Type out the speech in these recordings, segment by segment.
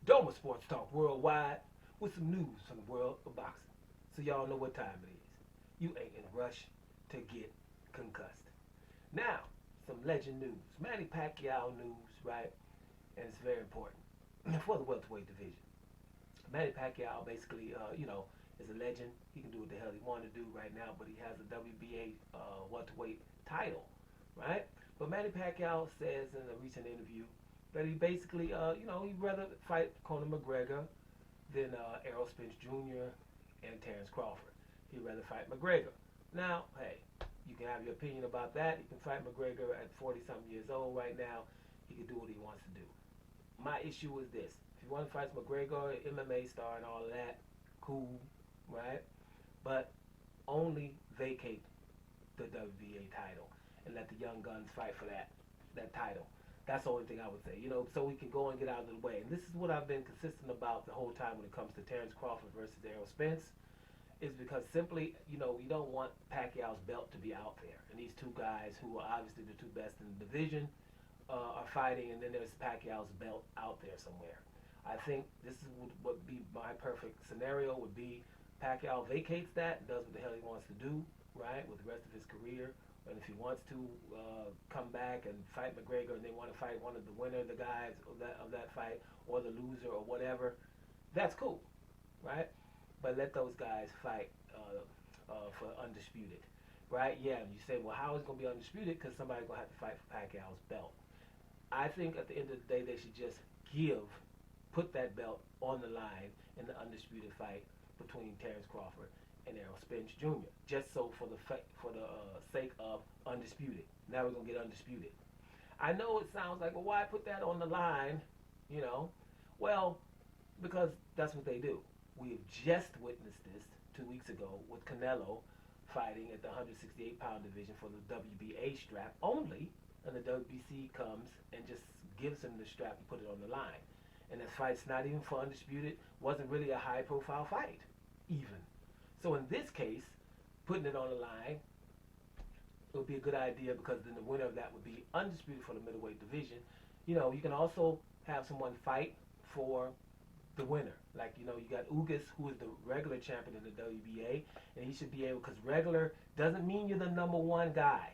Doma Sports Talk Worldwide with some news from the world of boxing. So y'all know what time it is. You ain't in a rush to get concussed. Now, some legend news. Manny Pacquiao news, right? And it's very important for the welterweight division. Manny Pacquiao basically, is a legend. He can do what the hell he want to do right now, but he has a WBA welterweight title, right? But Manny Pacquiao says in a recent interview that he basically, he'd rather fight Conor McGregor than Errol Spence Jr. and Terence Crawford. He'd rather fight McGregor. Now, hey, you can have your opinion about that. He can fight McGregor at 40-something years old right now. He can do what he wants to do. My issue is this. If you want to fight McGregor, MMA star and all of that, cool, right? But only vacate the WBA title and let the young guns fight for that title. That's the only thing I would say, so we can go and get out of the way. And this is what I've been consistent about the whole time when it comes to Terence Crawford versus Errol Spence, is because simply, we don't want Pacquiao's belt to be out there. And these two guys, who are obviously the two best in the division, are fighting, and then there's Pacquiao's belt out there somewhere. I think this is what would be my perfect scenario would be Pacquiao vacates that and does what the hell he wants to do, right, with the rest of his career. And if he wants to come back and fight McGregor, and they want to fight one of the winner of the guys of that fight, or the loser or whatever, that's cool, right? But let those guys fight for undisputed, right? Yeah, you say, well, how is it going to be undisputed? Because somebody's going to have to fight for Pacquiao's belt. I think at the end of the day, they should just put that belt on the line in the undisputed fight between Terence Crawford and Errol Spence Jr. Just so for the sake of undisputed. Now we're gonna get undisputed. I know it sounds like, well, why put that on the line? Well, because that's what they do. We have just witnessed this 2 weeks ago with Canelo fighting at the 168-pound division for the WBA strap only, and the WBC comes and just gives him the strap and put it on the line. And that fight's not even for undisputed, wasn't really a high-profile fight, even. So in this case, putting it on the line, it would be a good idea, because then the winner of that would be undisputed for the middleweight division. You can also have someone fight for the winner. Like, you got Ugas, who is the regular champion in the WBA, and he should be able, because regular doesn't mean you're the number one guy,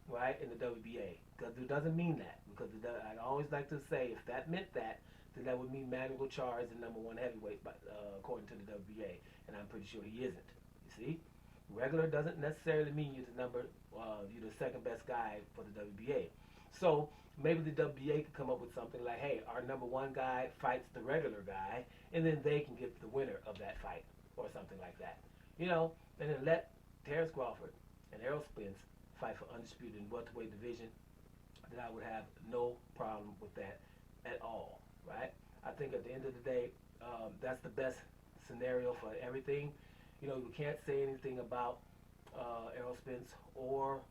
right, in the WBA. Because it doesn't mean that. Because I always like to say, if that meant that, then that would mean Manuel Charr is the number one heavyweight, according to the WBA, and I'm pretty sure he isn't. You see, regular doesn't necessarily mean you're the second best guy for the WBA. So maybe the WBA could come up with something like, hey, our number one guy fights the regular guy, and then they can get the winner of that fight, or something like that. And then let Terence Crawford and Errol Spence fight for undisputed in welterweight division. Then I would have no problem with that at all, right? I think at the end of the day, that's the best scenario for everything. We can't say anything about Errol Spence or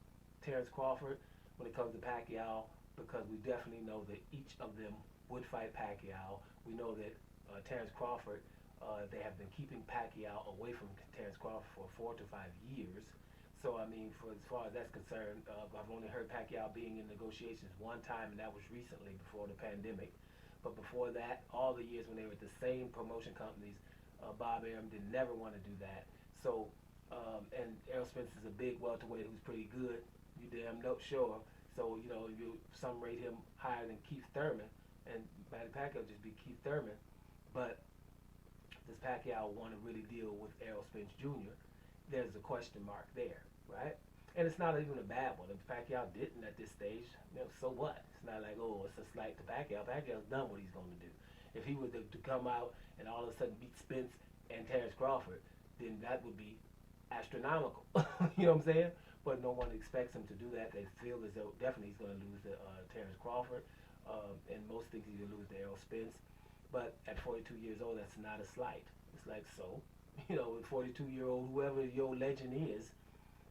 Terence Crawford when it comes to Pacquiao, because we definitely know that each of them would fight Pacquiao. We know that Terence Crawford, they have been keeping Pacquiao away from Terence Crawford for 4 to 5 years. So, I mean, for as far as that's concerned, I've only heard Pacquiao being in negotiations one time, and that was recently before the pandemic. But before that, all the years when they were at the same promotion companies, Bob Arum did never want to do that. So, and Errol Spence is a big welterweight who's pretty good. You damn sure. So, some rate him higher than Keith Thurman, and Manny Pacquiao just be Keith Thurman. But does Pacquiao want to really deal with Errol Spence Jr.? There's a question mark there, right? And it's not even a bad one. If Pacquiao didn't at this stage, so what? It's not like, oh, it's a slight to Pacquiao. Pacquiao's done what he's going to do. If he were to come out and all of a sudden beat Spence and Terence Crawford, then that would be astronomical. You know what I'm saying? But no one expects him to do that. They feel as though definitely he's going to lose to Terence Crawford, and most think he's going to lose to Errol Spence. But at 42 years old, that's not a slight. It's like, so, 42-year-old, whoever your legend is,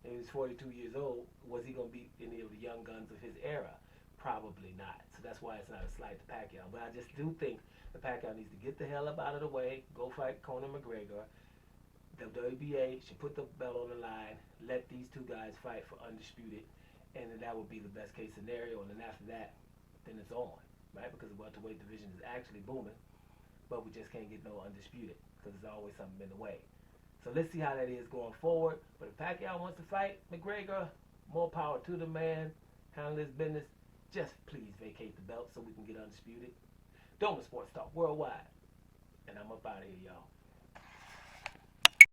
and he was 42 years old, was he going to beat any of the young guns of his era? Probably not. So that's why it's not a slight to Pacquiao. But I just do think that Pacquiao needs to get the hell up out of the way, go fight Conor McGregor. The WBA should put the belt on the line, let these two guys fight for undisputed, and then that would be the best case scenario. And then after that, then it's on, right? Because the welterweight division is actually booming. but we just can't get no undisputed because there's always something in the way. So let's see how that is going forward. But if Pacquiao wants to fight McGregor, more power to the man. Handle his business. Just please vacate the belt so we can get undisputed. Doma Sports Talk Worldwide. And I'm up out of here, y'all.